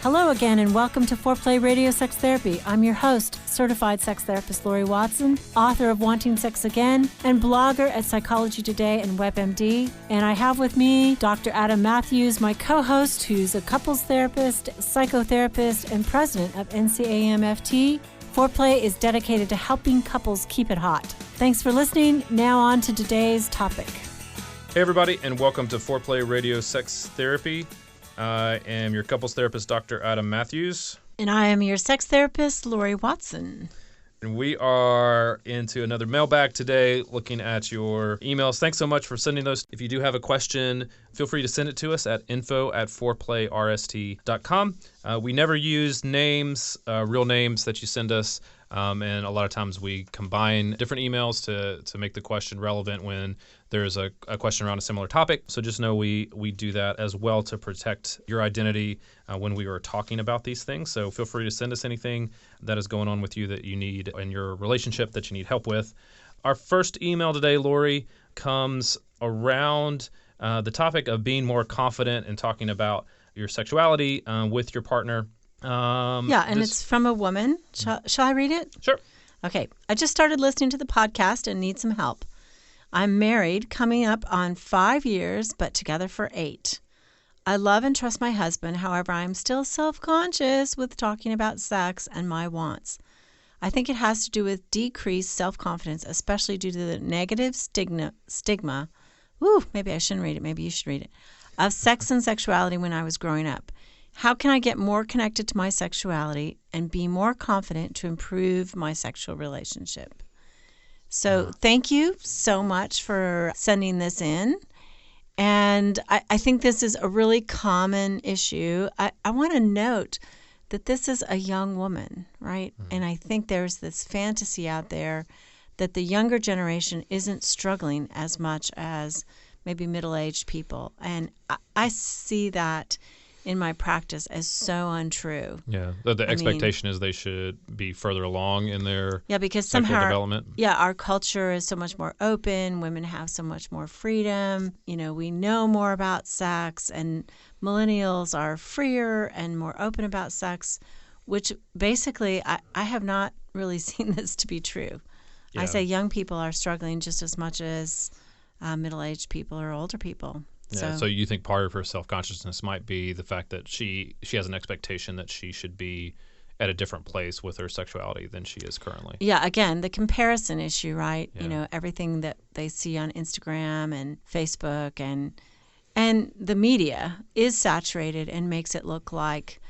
Hello again and welcome to Foreplay Radio Sex Therapy. I'm your host, certified sex therapist Laurie Watson, author of Wanting Sex Again, and blogger at Psychology Today and WebMD. And I have with me Dr. Adam Mathews, my co-host, who's a couples therapist, psychotherapist, and president of NCAMFT. Foreplay is dedicated to helping couples keep it hot. Thanks for listening. Now on to today's topic. Hey everybody, and welcome to Foreplay Radio Sex Therapy. I am your couples therapist, Dr. Adam Mathews. And I am your sex therapist, Laurie Watson. And we are into another mailbag today, looking at your emails. Thanks so much for sending those. If you do have a question, feel free to send it to us at info@foreplayrst.com. We never use names, real names that you send us. And a lot of times we combine different emails to make the question relevant when there's a question around a similar topic. So just know we do that as well to protect your identity when we are talking about these things. So feel free to send us anything that is going on with you that you need in your relationship that you need help with. Our first email today, Laurie, comes around the topic of being more confident in talking about your sexuality with your partner. It's from a woman. Shall I read it? Sure. Okay. I just started listening to the podcast and need some help. I'm married, coming up on 5 years, but together for 8. I love and trust my husband. However, I'm still self-conscious with talking about sex and my wants. I think it has to do with decreased self-confidence, especially due to the negative stigma. Maybe I shouldn't read it. Maybe you should read it. Of sex and sexuality when I was growing up. How can I get more connected to my sexuality and be more confident to improve my sexual relationship? So thank you so much for sending this in. And I think this is a really common issue. I want to note that this is a young woman, right? And I think there's this fantasy out there that the younger generation isn't struggling as much as maybe middle-aged people. And I see that in my practice as so untrue. Yeah, the expectation is they should be further along in their because sexual somehow development. Our culture is so much more open. Women have so much more freedom. We know more about sex, and millennials are freer and more open about sex, which basically I have not really seen this to be true. Yeah. I say young people are struggling just as much as middle-aged people or older people. Yeah, so you think part of her self-consciousness might be the fact that she has an expectation that she should be at a different place with her sexuality than she is currently. Yeah, again, the comparison issue, right? Yeah. Everything that they see on Instagram and Facebook and the media is saturated and makes it look like,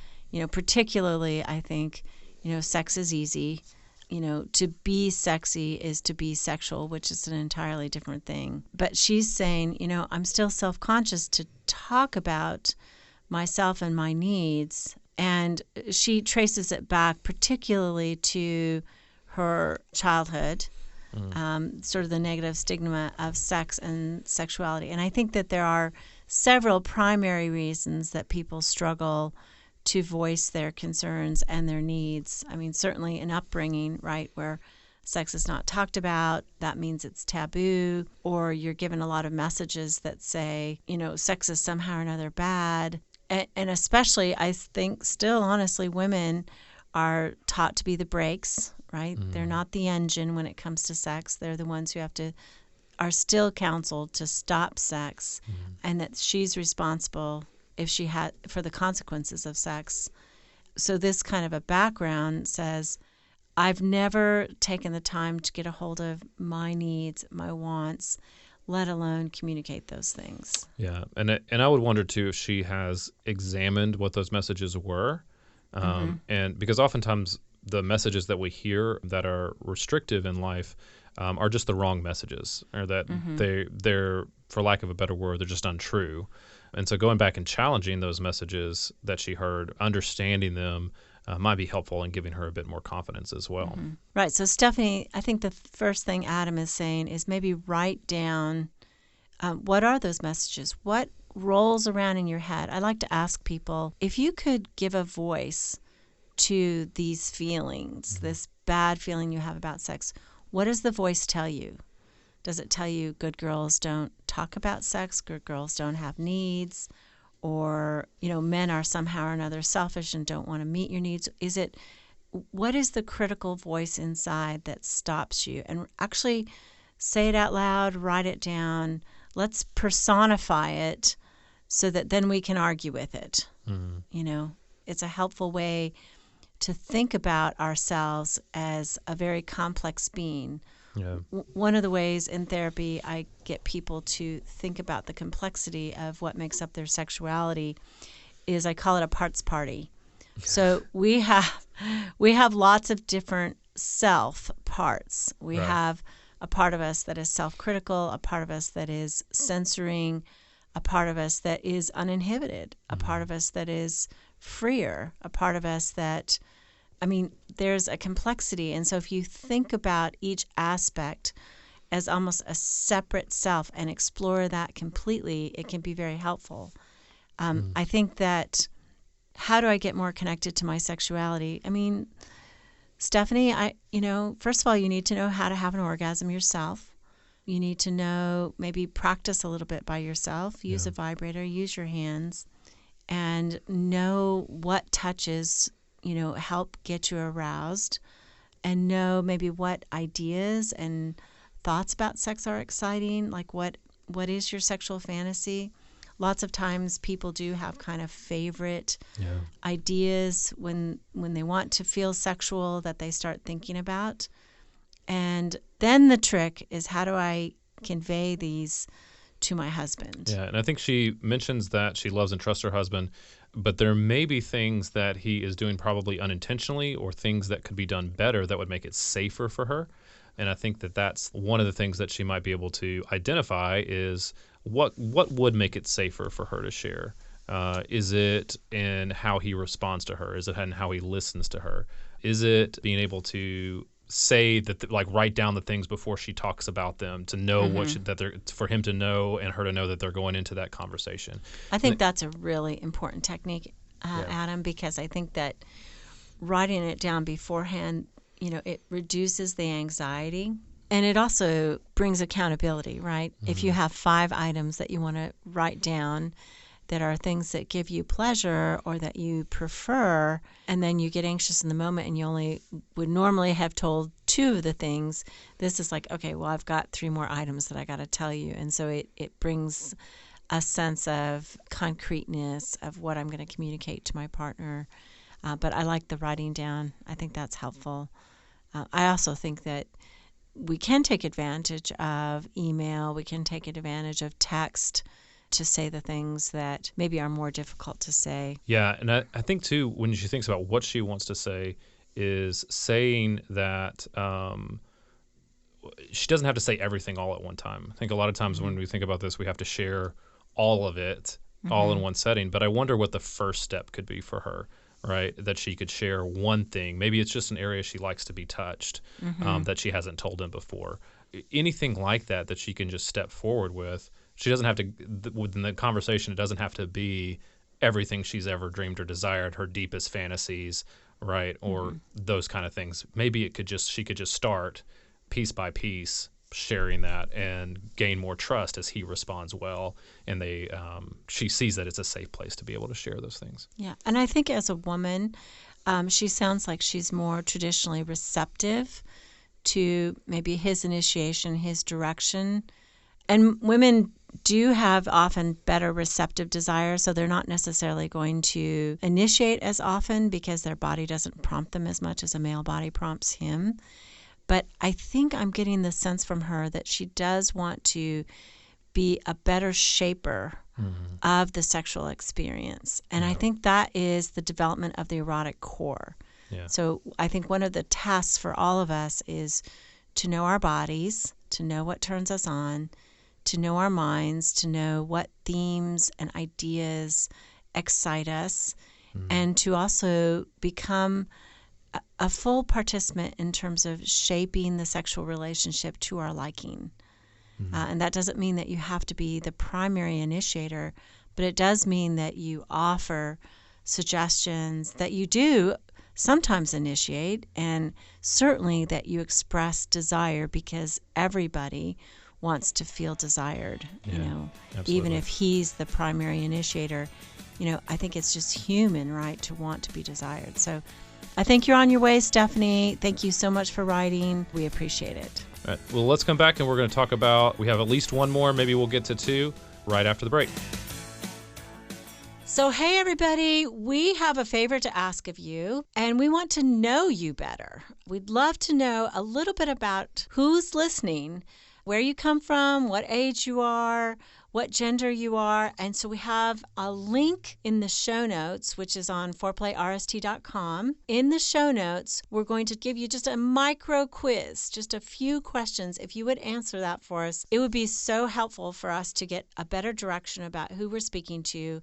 particularly I think, sex is easy. To be sexy is to be sexual, which is an entirely different thing. But she's saying, I'm still self-conscious to talk about myself and my needs. And she traces it back particularly to her childhood, sort of the negative stigma of sex and sexuality. And I think that there are several primary reasons that people struggle to voice their concerns and their needs. I mean, certainly an upbringing, right, where sex is not talked about, that means it's taboo, or you're given a lot of messages that say, sex is somehow or another bad. And especially, I think still, honestly, women are taught to be the brakes, right? They're not the engine when it comes to sex. They're the ones who are still counseled to stop sex, and that she's responsible for the consequences of sex. So this kind of a background says, I've never taken the time to get a hold of my needs, my wants, let alone communicate those things. Yeah, and I would wonder too if she has examined what those messages were, and because oftentimes the messages that we hear that are restrictive in life are just the wrong messages, or that they're, for lack of a better word, they're just untrue. And so going back and challenging those messages that she heard, understanding them, might be helpful in giving her a bit more confidence as well. Right. So, Stephanie, I think the first thing Adam is saying is maybe write down what are those messages? What rolls around in your head? I like to ask people, if you could give a voice to these feelings, this bad feeling you have about sex, what does the voice tell you? Does it tell you good girls don't talk about sex, good girls don't have needs, or, men are somehow or another selfish and don't want to meet your needs? What is the critical voice inside that stops you? And actually say it out loud, write it down. Let's personify it so that then we can argue with it. Mm-hmm. It's a helpful way to think about ourselves as a very complex being. Yeah. One of the ways in therapy I get people to think about the complexity of what makes up their sexuality is I call it a parts party. So we have lots of different self parts. We have a part of us that is self-critical, a part of us that is censoring, a part of us that is uninhibited, a part of us that is freer, a part of us that, there's a complexity. And so if you think about each aspect as almost a separate self and explore that completely, it can be very helpful. I think that, how do I get more connected to my sexuality? Stephanie, first of all, you need to know how to have an orgasm yourself. You need to know, maybe practice a little bit by yourself, use a vibrator, use your hands, and know what touches, help get you aroused, and know maybe what ideas and thoughts about sex are exciting, like what is your sexual fantasy. Lots of times people do have kind of favorite ideas when they want to feel sexual that they start thinking about. And then the trick is, how do I convey these to my husband? Yeah, and I think she mentions that she loves and trusts her husband, but there may be things that he is doing probably unintentionally, or things that could be done better that would make it safer for her. And I think that that's one of the things that she might be able to identify is what would make it safer for her to share. Is it in how he responds to her? Is it in how he listens to her? Is it being able to say that, like, write down the things before she talks about them, to know for him to know and her to know that they're going into that conversation? I think that's a really important technique, Adam, because I think that writing it down beforehand, it reduces the anxiety, and it also brings accountability, right? Mm-hmm. If you have 5 items that you want to write down that are things that give you pleasure or that you prefer, and then you get anxious in the moment and you only would normally have told 2 of the things, this is like, okay, well, I've got 3 more items that I got to tell you. And so it brings a sense of concreteness of what I'm going to communicate to my partner. But I like the writing down. I think that's helpful. I also think that we can take advantage of email. We can take advantage of text to say the things that maybe are more difficult to say. Yeah, and I think, too, when she thinks about what she wants to say, is saying that she doesn't have to say everything all at one time. I think a lot of times when we think about this, we have to share all of it all in one setting. But I wonder what the first step could be for her, right? That she could share one thing. Maybe it's just an area she likes to be touched that she hasn't told him before. Anything like that she can just step forward with. She doesn't have to, within the conversation, it doesn't have to be everything she's ever dreamed or desired, her deepest fantasies, right? Or those kind of things. Maybe she could just start piece by piece sharing that and gain more trust as he responds well, and she sees that it's a safe place to be able to share those things. Yeah, and I think as a woman, she sounds like she's more traditionally receptive to maybe his initiation, his direction. And women do have often better receptive desires, so they're not necessarily going to initiate as often because their body doesn't prompt them as much as a male body prompts him. But I think I'm getting the sense from her that she does want to be a better shaper of the sexual experience. And I think that is the development of the erotic core. Yeah. So I think one of the tasks for all of us is to know our bodies, to know what turns us on, to know our minds, to know what themes and ideas excite us, and to also become a full participant in terms of shaping the sexual relationship to our liking. And that doesn't mean that you have to be the primary initiator, but it does mean that you offer suggestions, that you do sometimes initiate, and certainly that you express desire, because everybody wants to feel desired, absolutely. Even if he's the primary initiator. I think it's just human, right, to want to be desired. So I think you're on your way, Stephanie. Thank you so much for writing. We appreciate it. All right. Well, let's come back and we're going to talk about, we have at least one more, maybe we'll get to two right after the break. So, hey, everybody, we have a favor to ask of you, and we want to know you better. We'd love to know a little bit about who's listening, where you come from, what age you are, what gender you are. And so we have a link in the show notes, which is on foreplayrst.com. In the show notes, we're going to give you just a micro quiz, just a few questions. If you would answer that for us, it would be so helpful for us to get a better direction about who we're speaking to.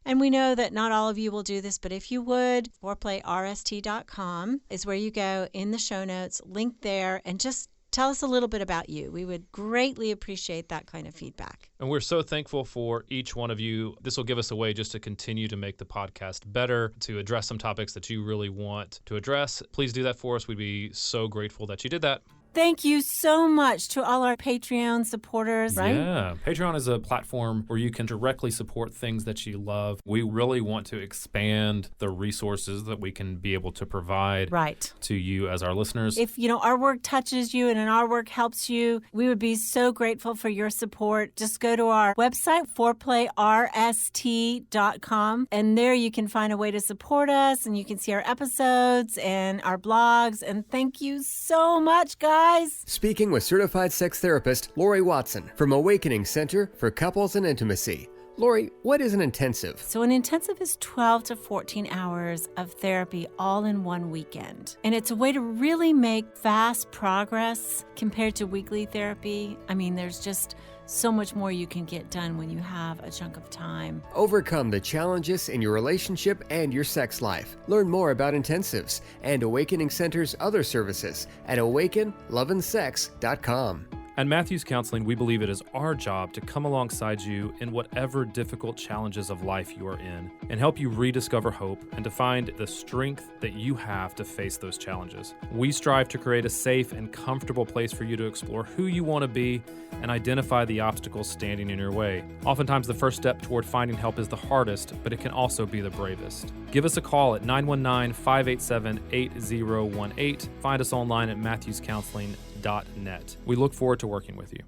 And we know that not all of you will do this, but if you would, foreplayrst.com is where you go in the show notes, link there, and just tell us a little bit about you. We would greatly appreciate that kind of feedback. And we're so thankful for each one of you. This will give us a way just to continue to make the podcast better, to address some topics that you really want to address. Please do that for us. We'd be so grateful that you did that. Thank you so much to all our Patreon supporters, right? Yeah. Patreon is a platform where you can directly support things that you love. We really want to expand the resources that we can be able to provide to you as our listeners. If, our work touches you and our work helps you, we would be so grateful for your support. Just go to our website, foreplayrst.com, and there you can find a way to support us, and you can see our episodes and our blogs. And thank you so much, guys. Speaking with certified sex therapist Laurie Watson from Awakening Center for Couples and Intimacy. Laurie, what is an intensive? So an intensive is 12 to 14 hours of therapy all in one weekend. And it's a way to really make fast progress compared to weekly therapy. I mean, there's just so much more you can get done when you have a chunk of time. Overcome the challenges in your relationship and your sex life. Learn more about intensives and Awakening Center's other services at awakenloveandsex.com. At Mathews Counseling, we believe it is our job to come alongside you in whatever difficult challenges of life you are in and help you rediscover hope and to find the strength that you have to face those challenges. We strive to create a safe and comfortable place for you to explore who you want to be and identify the obstacles standing in your way. Oftentimes, the first step toward finding help is the hardest, but it can also be the bravest. Give us a call at 919-587-8018. Find us online at mathewscounseling.net. We look forward to working with you.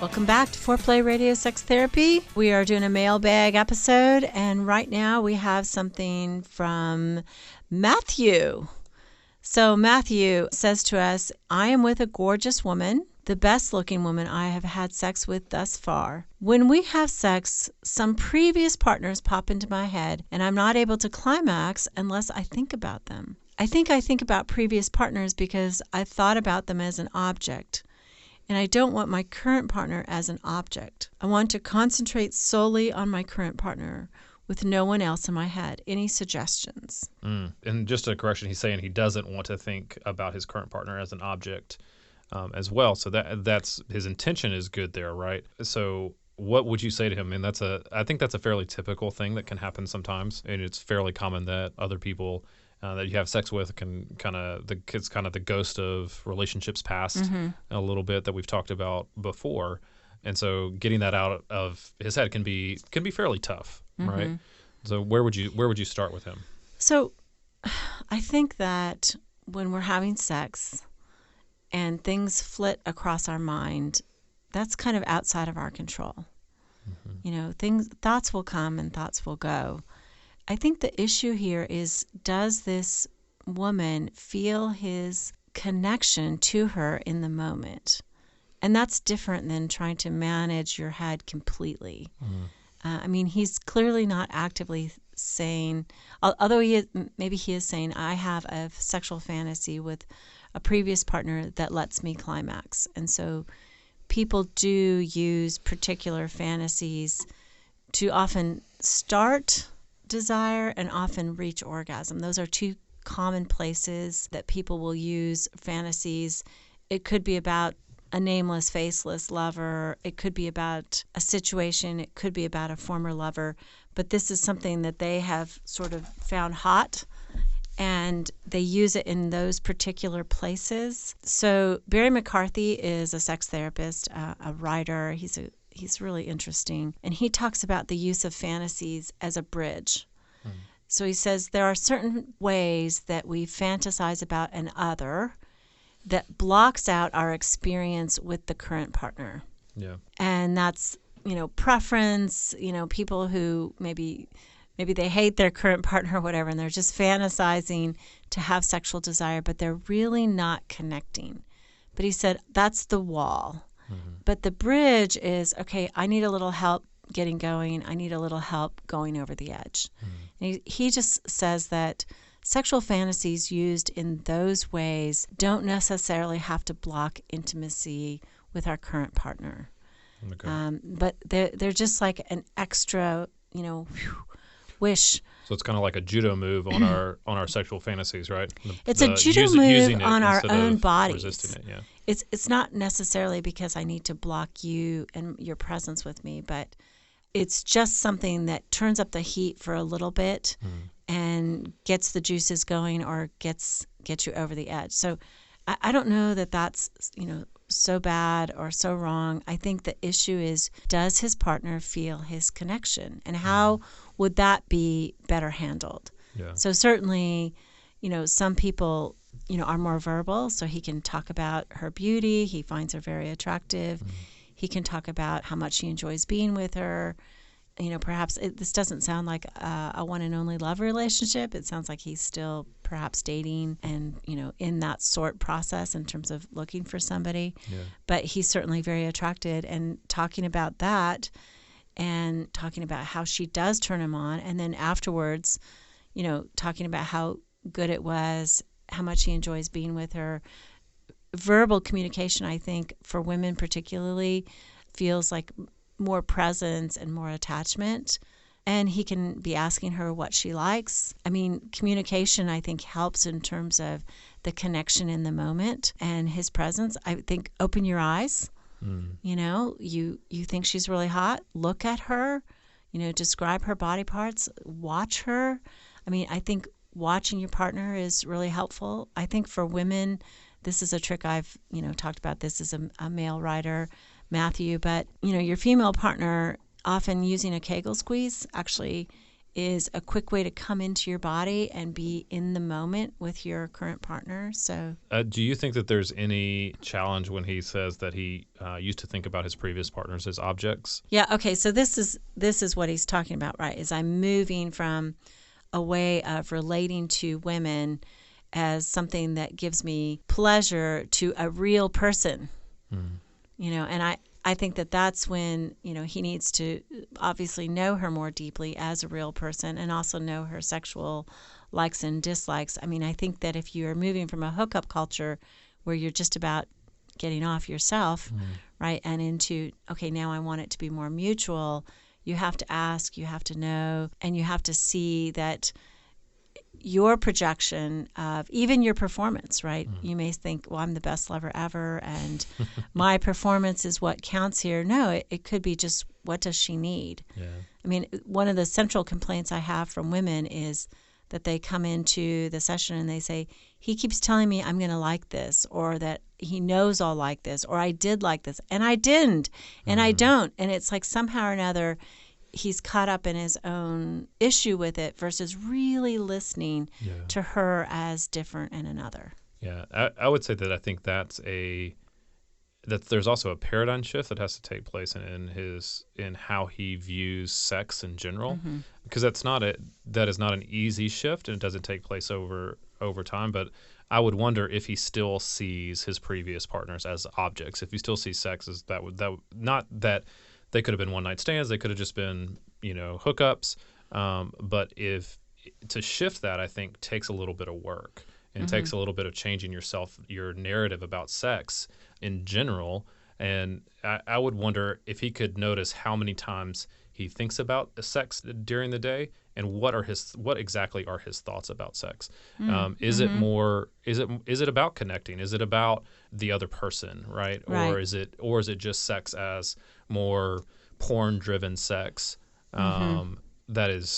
Welcome back to Foreplay Radio Sex Therapy. We are doing a mailbag episode, and right now we have something from Matthew. So Matthew says to us, I am with a gorgeous woman, the best looking woman I have had sex with thus far. When we have sex, some previous partners pop into my head, and I'm not able to climax unless I think about them. I think about previous partners because I thought about them as an object, and I don't want my current partner as an object. I want to concentrate solely on my current partner with no one else in my head. Any suggestions? And just a correction, he's saying he doesn't want to think about his current partner as an object as well. So that's his intention is good there, right? So what would you say to him? And I think that's a fairly typical thing that can happen sometimes, and it's fairly common that other people that you have sex with can it's kind of the ghost of relationships past a little bit that we've talked about before. And so getting that out of his head can be fairly tough, right? So where would you start with him? So I think that when we're having sex and things flit across our mind, that's kind of outside of our control. Thoughts will come and thoughts will go. I think the issue here is, does this woman feel his connection to her in the moment? And that's different than trying to manage your head completely. He's clearly not actively saying, although maybe he is saying, I have a sexual fantasy with a previous partner that lets me climax. And so people do use particular fantasies to often start desire and often reach orgasm. Those are two common places that people will use fantasies. It could be about a nameless, faceless lover. It could be about a situation. It could be about a former lover. But this is something that they have sort of found hot, and they use it in those particular places. So Barry McCarthy is a sex therapist, a writer. He's he's really interesting. And he talks about the use of fantasies as a bridge. So he says there are certain ways that we fantasize about an other that blocks out our experience with the current partner. Yeah. And that's, preference, people who maybe they hate their current partner or whatever, and they're just fantasizing to have sexual desire, but they're really not connecting. But he said that's the wall. But the bridge is, okay, I need a little help getting going. I need a little help going over the edge. And he just says that sexual fantasies used in those ways don't necessarily have to block intimacy with our current partner. Okay. But they're just like an extra, wish. So it's kind of like a judo move on our sexual fantasies, right? It's a judo move on our instead own of bodies. resisting it, yeah. It's not necessarily because I need to block you and your presence with me, but it's just something that turns up the heat for a little bit and gets the juices going or gets you over the edge. So I don't know that that's, so bad or so wrong. I think the issue is, does his partner feel his connection? And how would that be better handled? Yeah. So certainly, some people, are more verbal, so he can talk about her beauty. He finds her very attractive. He can talk about how much he enjoys being with her. Perhaps this doesn't sound like a one and only love relationship. It sounds like he's still perhaps dating and, in that sort process in terms of looking for somebody. Yeah. But he's certainly very attracted, and talking about that and talking about how she does turn him on. And then afterwards, talking about how good it was, how much he enjoys being with her. Verbal communication, I think, for women particularly, feels like more presence and more attachment. And he can be asking her what she likes. I mean, communication, I think, helps in terms of the connection in the moment and his presence. I think open your eyes. You think she's really hot, look at her, describe her body parts, watch her. I mean, I think watching your partner is really helpful. I think for women, this is a trick I've, talked about. This is a male writer, Mathews, but, your female partner, often using a Kegel squeeze actually is a quick way to come into your body and be in the moment with your current partner. So, do you think that there's any challenge when he says that he used to think about his previous partners as objects? Yeah. Okay. So this is what he's talking about, right? Is I'm moving from a way of relating to women as something that gives me pleasure to a real person, and I think that that's when, he needs to obviously know her more deeply as a real person and also know her sexual likes and dislikes. I mean, I think that if you're moving from a hookup culture where you're just about getting off yourself, right, and into, okay, now I want it to be more mutual, you have to ask, you have to know, and you have to see that your projection of even your performance, right? You may think, well, I'm the best lover ever and my performance is what counts here. No, it could be just, what does she need? Yeah. I mean, one of the central complaints I have from women is that they come into the session and they say, he keeps telling me I'm going to like this, or that he knows I'll like this, or I did like this, and I didn't, and I don't. And it's like somehow or another, he's caught up in his own issue with it versus really listening to her as different and another. Yeah, I would say that I think that there's also a paradigm shift that has to take place in how he views sex in general, because that is not an easy shift, and it doesn't take place over time. But I would wonder if he still sees his previous partners as objects, if he still sees sex as that not that. They could have been one-night stands. They could have just been, hookups. But to shift that, I think, takes a little bit of work and takes a little bit of changing your narrative about sex in general. And I would wonder if he could notice how many times he thinks about sex during the day and what exactly are his thoughts about sex. Is it about connecting? Is it about the other person, right? Or is it just sex as more porn-driven sex that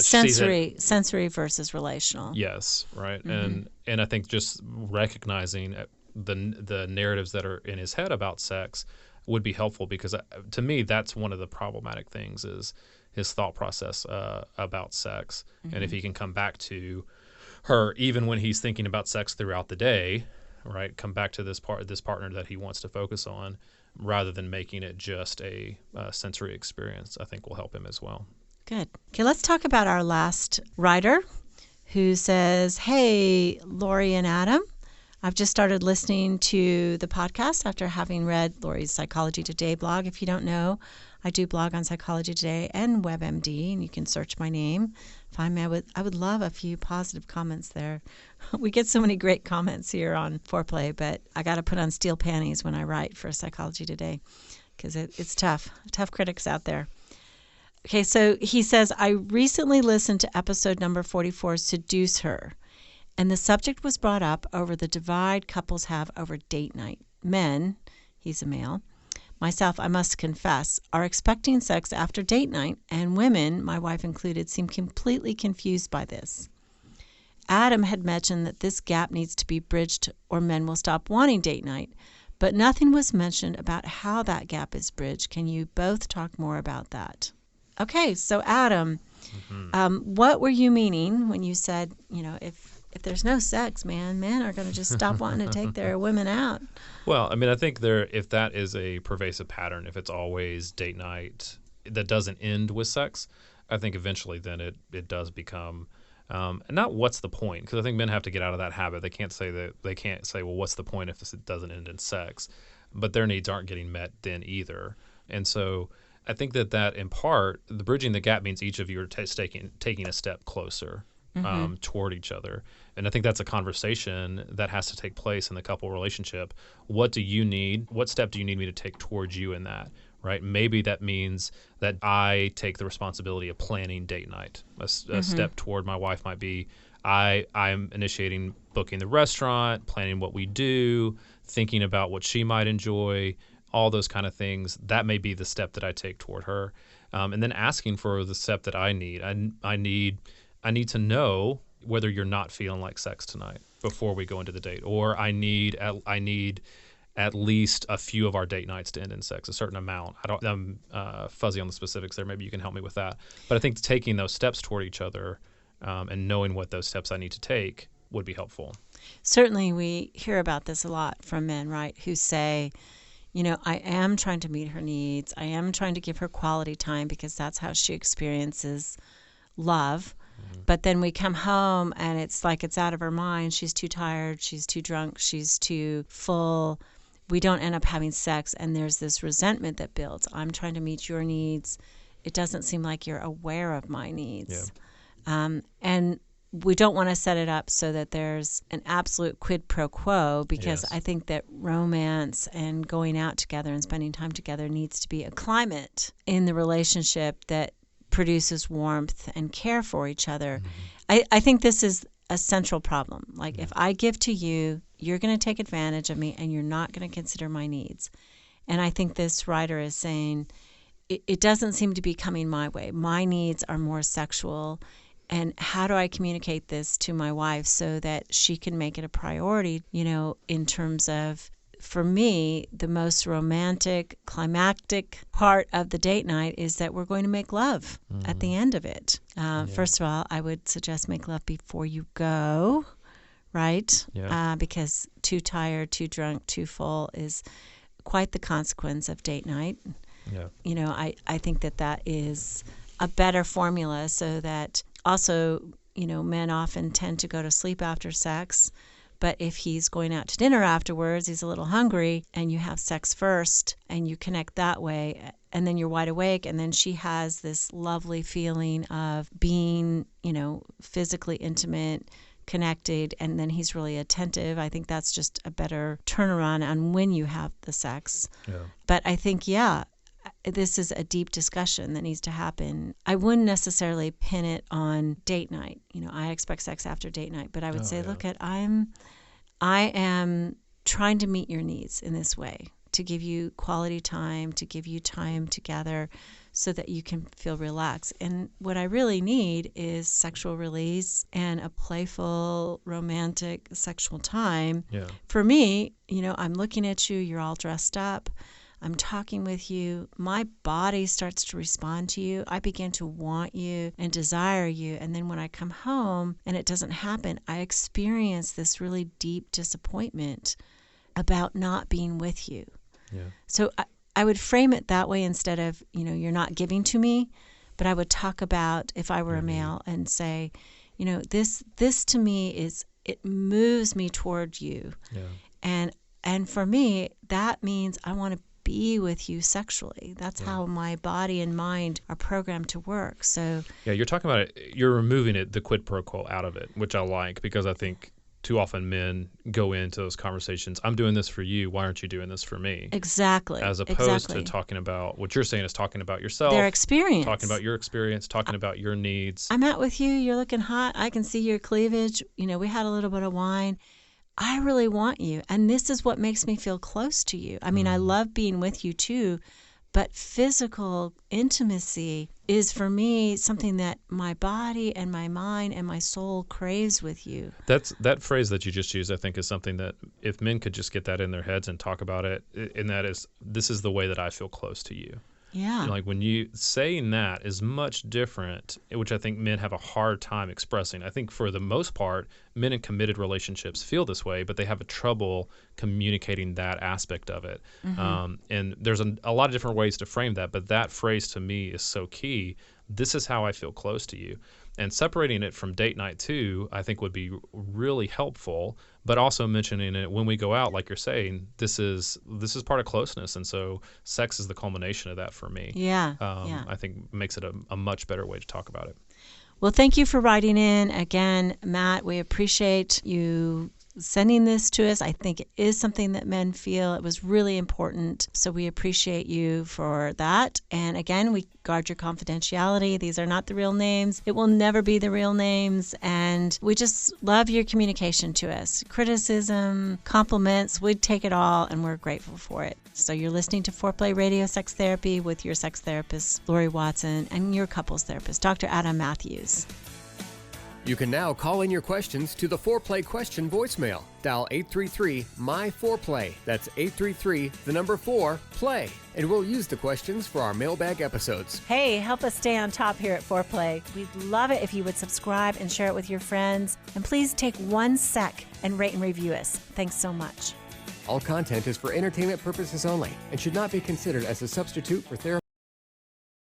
sensory versus relational? Yes, right. And I think just recognizing the narratives that are in his head about sex would be helpful, because to me, that's one of the problematic things is his thought process about sex. And if he can come back to her, even when he's thinking about sex throughout the day, right, come back to this partner that he wants to focus on, rather than making it just a sensory experience, I think will help him as well. Good. Okay, let's talk about our last writer, who says, "Hey, Laurie and Adam, I've just started listening to the podcast after having read Laurie's Psychology Today blog. If you don't know, I do blog on Psychology Today and WebMD, and you can search my name. Find me. I would love a few positive comments there. We get so many great comments here on Foreplay, but I got to put on steel panties when I write for Psychology Today, because it's tough. Tough critics out there. Okay, so he says, I recently listened to episode number 44, Seduce Her, and the subject was brought up over the divide couples have over date night. Men, he's a male, myself, I must confess, are expecting sex after date night, and women, my wife included, seem completely confused by this. Adam had mentioned that this gap needs to be bridged or men will stop wanting date night, but nothing was mentioned about how that gap is bridged. Can you both talk more about that? Okay, so Adam, what were you meaning when you said, if there's no sex, men are going to just stop wanting to take their women out? Well, I mean, I think if that is a pervasive pattern, if it's always date night that doesn't end with sex, I think eventually then it does become, and not what's the point, because I think men have to get out of that habit. They can't say, well, what's the point if this doesn't end in sex? But their needs aren't getting met then either. And so I think that in part, the bridging the gap means each of you are taking a step closer toward each other. And I think that's a conversation that has to take place in the couple relationship. What do you need? What step do you need me to take towards you in that? Right? Maybe that means that I take the responsibility of planning date night. A step toward my wife might be I'm initiating booking the restaurant, planning what we do, thinking about what she might enjoy, all those kind of things. That may be the step that I take toward her. And then asking for the step that I need. I need to know whether you're not feeling like sex tonight before we go into the date, or I need at least a few of our date nights to end in sex, a certain amount. I'm fuzzy on the specifics there. Maybe you can help me with that. But I think taking those steps toward each other and knowing what those steps I need to take would be helpful. Certainly, we hear about this a lot from men, right, who say, I am trying to meet her needs. I am trying to give her quality time because that's how she experiences love. But then we come home and it's like it's out of her mind. She's too tired. She's too drunk. She's too full. We don't end up having sex, and there's this resentment that builds. I'm trying to meet your needs. It doesn't seem like you're aware of my needs. Yeah. And we don't want to set it up so that there's an absolute quid pro quo, because I think that romance and going out together and spending time together needs to be a climate in the relationship that produces warmth and care for each other. I think this is a central problem. Like, if I give to you, you're going to take advantage of me and you're not going to consider my needs. And I think this writer is saying it doesn't seem to be coming my way. My needs are more sexual. And how do I communicate this to my wife so that she can make it a priority, in terms of, for me, the most romantic, climactic part of the date night is that we're going to make love at the end of it. First of all, I would suggest make love before you go, right? Yeah. Because too tired, too drunk, too full is quite the consequence of date night. Yeah. I think that is a better formula, so that also, men often tend to go to sleep after sex. But if he's going out to dinner afterwards, he's a little hungry, and you have sex first and you connect that way, and then you're wide awake, and then she has this lovely feeling of being, physically intimate, connected, and then he's really attentive. I think that's just a better turnaround on when you have the sex. Yeah. But I think, this is a deep discussion that needs to happen. I wouldn't necessarily pin it on date night. I expect sex after date night, but I would say, look at, I am trying to meet your needs in this way, to give you quality time, to give you time together so that you can feel relaxed. And what I really need is sexual release and a playful, romantic, sexual time. Yeah. For me, I'm looking at you, you're all dressed up. I'm talking with you, my body starts to respond to you. I begin to want you and desire you. And then when I come home and it doesn't happen, I experience this really deep disappointment about not being with you. Yeah. So I would frame it that way instead of, you're not giving to me, but I would talk about, if I were a male, and say, this to me it moves me toward you. Yeah. And for me, that means I want to be with you sexually. That's how my body and mind are programmed to work. So yeah, you're talking about it. You're removing the quid pro quo out of it, which I like, because I think too often men go into those conversations. I'm doing this for you. Why aren't you doing this for me? Exactly. As opposed to talking about what you're saying is talking about yourself, their experience, talking about your experience, talking about your needs. I'm out with you. You're looking hot. I can see your cleavage. We had a little bit of wine. I really want you. And this is what makes me feel close to you. I mean, I love being with you too, but physical intimacy is for me something that my body and my mind and my soul craves with you. That phrase that you just used, I think, is something that if men could just get that in their heads and talk about it, and that is, this is the way that I feel close to you. Yeah. Like when you saying that is much different, which I think men have a hard time expressing. I think for the most part, men in committed relationships feel this way, but they have a trouble communicating that aspect of it. And there's a lot of different ways to frame that, but that phrase to me is so key. This is how I feel close to you. And separating it from date night too, I think would be really helpful, but also mentioning it when we go out, like you're saying, this is part of closeness. And so sex is the culmination of that for me. Yeah. I think makes it a much better way to talk about it. Well, thank you for writing in. Again, Matt, we appreciate you sending this to us. I think it is something that men feel. It was really important. So we appreciate you for that. And again, we guard your confidentiality. These are not the real names. It will never be the real names. And we just love your communication to us. Criticism, compliments, we'd take it all, and we're grateful for it. So you're listening to Foreplay Radio Sex Therapy with your sex therapist, Laurie Watson, and your couples therapist, Dr. Adam Mathews. You can now call in your questions to the Foreplay question voicemail. Dial 833-MY-4PLAY. That's 833-4-PLAY. And we'll use the questions for our mailbag episodes. Hey, help us stay on top here at Foreplay. We'd love it if you would subscribe and share it with your friends. And please take 1 sec and rate and review us. Thanks so much. All content is for entertainment purposes only and should not be considered as a substitute for therapy.